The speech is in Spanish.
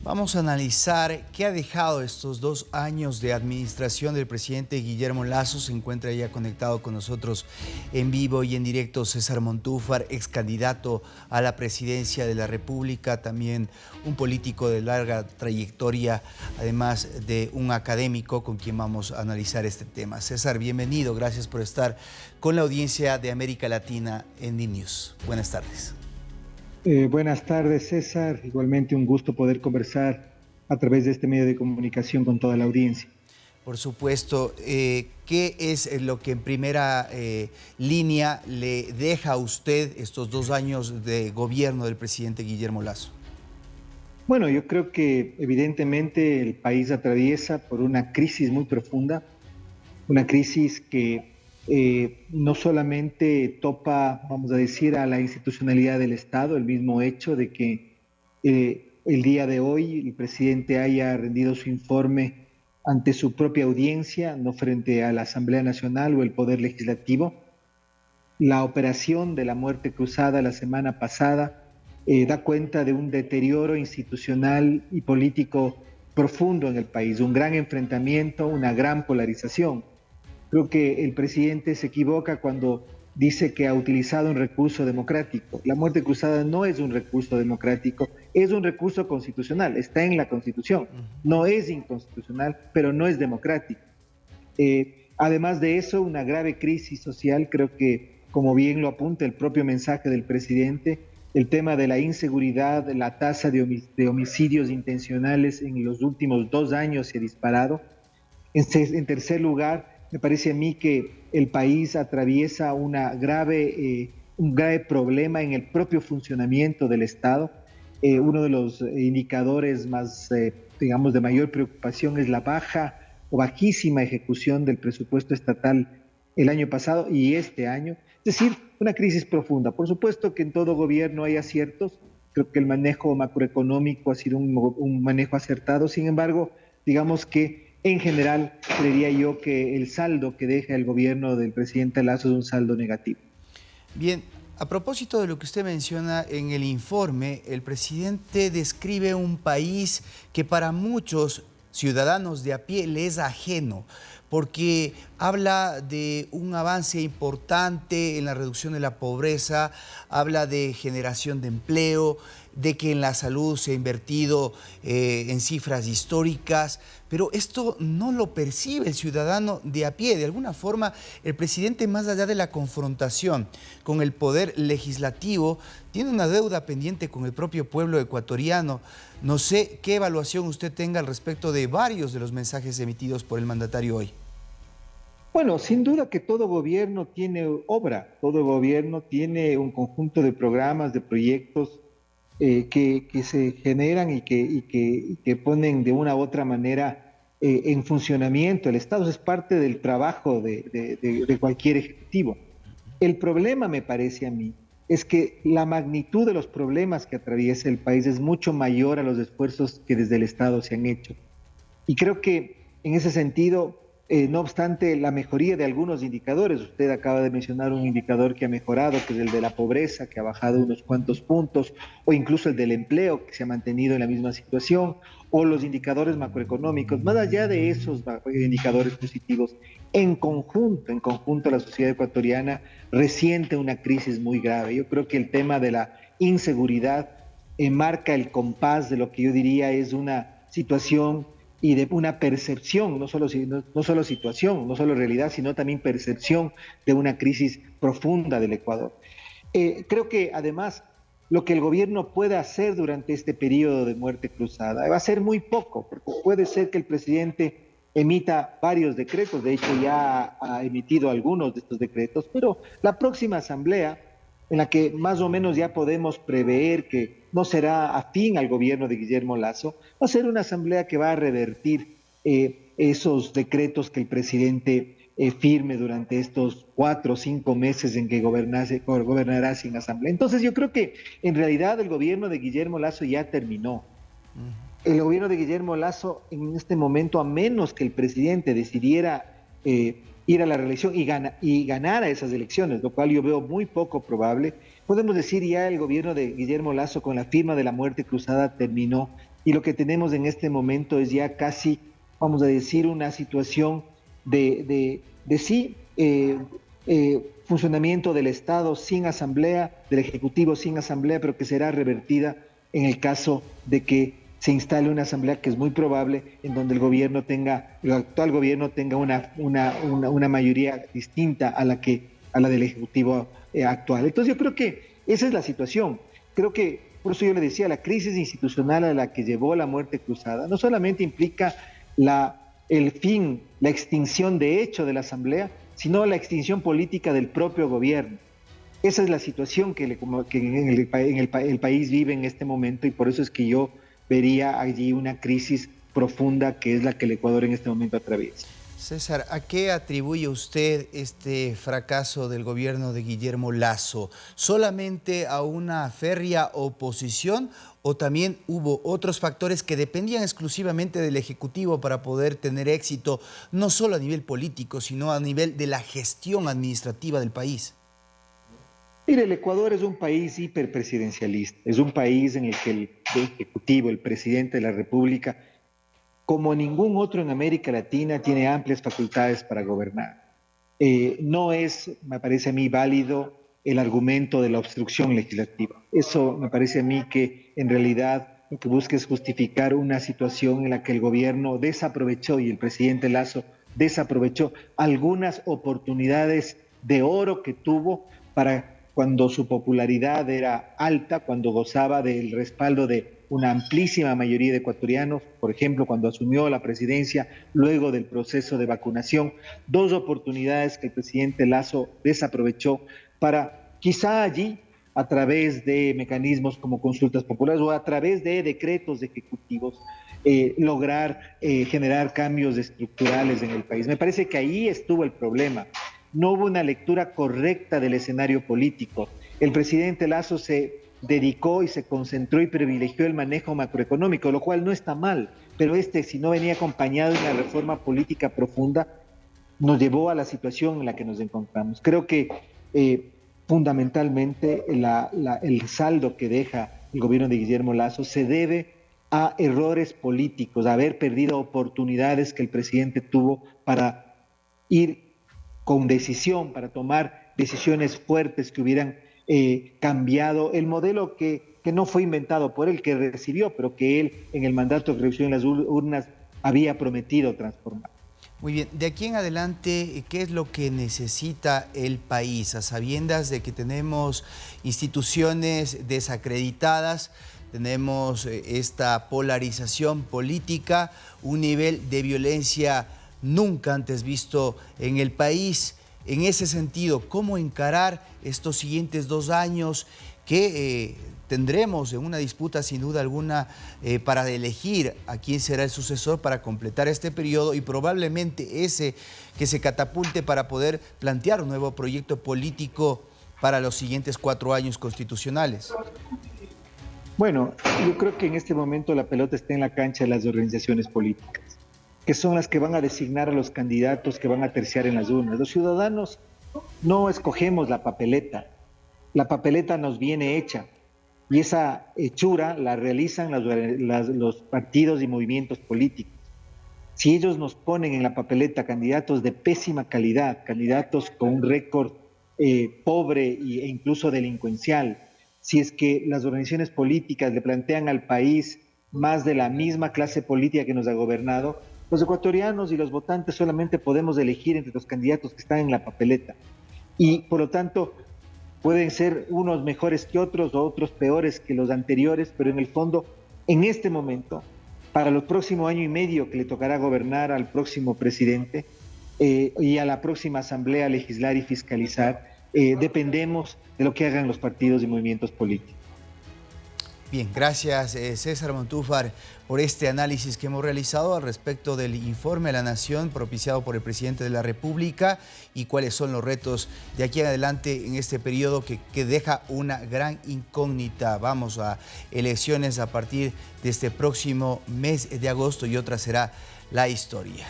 Vamos a analizar qué ha dejado estos 2 años de administración del presidente Guillermo Lasso. Se encuentra ya conectado con nosotros en vivo y en directo César Montúfar, ex candidato a la presidencia de la República, también un político de larga trayectoria, además de un académico con quien vamos a analizar este tema. César, bienvenido, gracias por estar con la audiencia de América Latina en DNews. Buenas tardes. Buenas tardes, César. Igualmente un gusto poder conversar a través de este medio de comunicación con toda la audiencia. Por supuesto, ¿qué es lo que en primera línea le deja a usted estos 2 años de gobierno del presidente Guillermo Lasso? Bueno, yo creo que evidentemente el país atraviesa por una crisis muy profunda, una crisis que no solamente topa, vamos a decir, a la institucionalidad del Estado, el mismo hecho de que el día de hoy el presidente haya rendido su informe ante su propia audiencia, no frente a la Asamblea Nacional o el Poder Legislativo. La operación de la muerte cruzada la semana pasada da cuenta de un deterioro institucional y político profundo en el país, un gran enfrentamiento, una gran polarización. Creo que el presidente se equivoca cuando dice que ha utilizado un recurso democrático. La muerte cruzada no es un recurso democrático, es un recurso constitucional, está en la Constitución. No es inconstitucional, pero no es democrático. Además de eso, una grave crisis social, creo que, como bien lo apunta el propio mensaje del presidente, el tema de la inseguridad, la tasa de homicidios intencionales en los últimos 2 años se ha disparado. En tercer lugar, me parece a mí que el país atraviesa un grave problema en el propio funcionamiento del Estado. Uno de los indicadores más, digamos, de mayor preocupación es la baja o bajísima ejecución del presupuesto estatal el año pasado y este año. Es decir, una crisis profunda. Por supuesto que en todo gobierno hay aciertos. Creo que el manejo macroeconómico ha sido un manejo acertado. Sin embargo, digamos que en general creería yo que el saldo que deja el gobierno del presidente Lasso es un saldo negativo. Bien, a propósito de lo que usted menciona en el informe, el presidente describe un país que para muchos ciudadanos de a pie le es ajeno, porque habla de un avance importante en la reducción de la pobreza, habla de generación de empleo, de que en la salud se ha invertido en cifras históricas, pero esto no lo percibe el ciudadano de a pie. De alguna forma, el presidente, más allá de la confrontación con el poder legislativo, tiene una deuda pendiente con el propio pueblo ecuatoriano. No sé qué evaluación usted tenga al respecto de varios de los mensajes emitidos por el mandatario hoy. Bueno, sin duda que todo gobierno tiene obra, todo gobierno tiene un conjunto de programas, de proyectos que se generan y que ponen de una u otra manera en funcionamiento. El Estado es parte del trabajo de cualquier ejecutivo. El problema, me parece a mí, es que la magnitud de los problemas que atraviesa el país es mucho mayor a los esfuerzos que desde el Estado se han hecho. Y creo que en ese sentido, no obstante la mejoría de algunos indicadores, usted acaba de mencionar un indicador que ha mejorado, que es el de la pobreza, que ha bajado unos cuantos puntos, o incluso el del empleo, que se ha mantenido en la misma situación, o los indicadores macroeconómicos. Más allá de esos indicadores positivos, en conjunto la sociedad ecuatoriana resiente una crisis muy grave. Yo creo que el tema de la inseguridad marca el compás de lo que yo diría es una situación y de una percepción, no solo situación, no solo realidad, sino también percepción de una crisis profunda del Ecuador. Creo que además lo que el gobierno puede hacer durante este periodo de muerte cruzada va a ser muy poco, porque puede ser que el presidente emita varios decretos, de hecho ya ha emitido algunos de estos decretos, pero la próxima asamblea en la que más o menos ya podemos prever que no será afín al gobierno de Guillermo Lasso, va a ser una asamblea que va a revertir esos decretos que el presidente firme durante estos 4 o 5 meses en que gobernará sin asamblea. Entonces yo creo que en realidad el gobierno de Guillermo Lasso ya terminó. El gobierno de Guillermo Lasso en este momento, a menos que el presidente decidiera ir a la reelección y ganara esas elecciones, lo cual yo veo muy poco probable, podemos decir ya el gobierno de Guillermo Lasso con la firma de la muerte cruzada terminó y lo que tenemos en este momento es ya casi, vamos a decir, una situación de sí, funcionamiento del Estado sin asamblea, del Ejecutivo sin asamblea, pero que será revertida en el caso de que se instale una asamblea, que es muy probable, en donde el actual gobierno tenga una mayoría distinta a la del Ejecutivo actual. Entonces yo creo que esa es la situación. Creo que, por eso yo le decía, la crisis institucional a la que llevó la muerte cruzada no solamente implica el fin, la extinción de hecho de la Asamblea, sino la extinción política del propio gobierno. Esa es la situación que el país vive en este momento, y por eso es que yo vería allí una crisis profunda, que es la que el Ecuador en este momento atraviesa. César, ¿a qué atribuye usted este fracaso del gobierno de Guillermo Lasso? ¿Solamente a una férrea oposición o también hubo otros factores que dependían exclusivamente del Ejecutivo para poder tener éxito, no solo a nivel político, sino a nivel de la gestión administrativa del país? Mire, el Ecuador es un país hiperpresidencialista, es un país en el que el Ejecutivo, el presidente de la República, como ningún otro en América Latina, tiene amplias facultades para gobernar. No es, me parece a mí, válido el argumento de la obstrucción legislativa. Eso me parece a mí que en realidad lo que busca es justificar una situación en la que el gobierno desaprovechó, y el presidente Lasso desaprovechó algunas oportunidades de oro que tuvo para, cuando su popularidad era alta, cuando gozaba del respaldo de una amplísima mayoría de ecuatorianos, por ejemplo, cuando asumió la presidencia luego del proceso de vacunación, dos oportunidades que el presidente Lasso desaprovechó para, quizá allí, a través de mecanismos como consultas populares o a través de decretos ejecutivos, lograr generar cambios estructurales en el país. Me parece que ahí estuvo el problema. No hubo una lectura correcta del escenario político. El presidente Lasso se dedicó y se concentró y privilegió el manejo macroeconómico, lo cual no está mal, pero si no venía acompañado de una reforma política profunda, nos llevó a la situación en la que nos encontramos. Creo que fundamentalmente el saldo que deja el gobierno de Guillermo Lasso se debe a errores políticos, a haber perdido oportunidades que el presidente tuvo para ir con decisión, para tomar decisiones fuertes que hubieran cambiado el modelo que no fue inventado por él, que recibió, pero que él en el mandato que recibió en las urnas había prometido transformar. Muy bien, de aquí en adelante, ¿qué es lo que necesita el país? A sabiendas de que tenemos instituciones desacreditadas, tenemos esta polarización política, un nivel de violencia nunca antes visto en el país. En ese sentido, ¿cómo encarar estos siguientes 2 años que tendremos en una disputa sin duda alguna para elegir a quién será el sucesor para completar este periodo, y probablemente ese que se catapulte para poder plantear un nuevo proyecto político para los siguientes 4 años constitucionales? Bueno, yo creo que en este momento la pelota está en la cancha de las organizaciones políticas, que son las que van a designar a los candidatos que van a terciar en las urnas. Los ciudadanos no escogemos la papeleta nos viene hecha, y esa hechura la realizan los partidos y movimientos políticos. Si ellos nos ponen en la papeleta candidatos de pésima calidad, candidatos con un récord pobre e incluso delincuencial, si es que las organizaciones políticas le plantean al país más de la misma clase política que nos ha gobernado, los ecuatorianos y los votantes solamente podemos elegir entre los candidatos que están en la papeleta. Y por lo tanto, pueden ser unos mejores que otros o otros peores que los anteriores, pero en el fondo, en este momento, para el próximo año y medio que le tocará gobernar al próximo presidente y a la próxima asamblea legislar y fiscalizar, dependemos de lo que hagan los partidos y movimientos políticos. Bien, gracias César Montúfar por este análisis que hemos realizado al respecto del informe a la Nación propiciado por el presidente de la República y cuáles son los retos de aquí en adelante en este periodo que deja una gran incógnita. Vamos a elecciones a partir de este próximo mes de agosto y otra será la historia.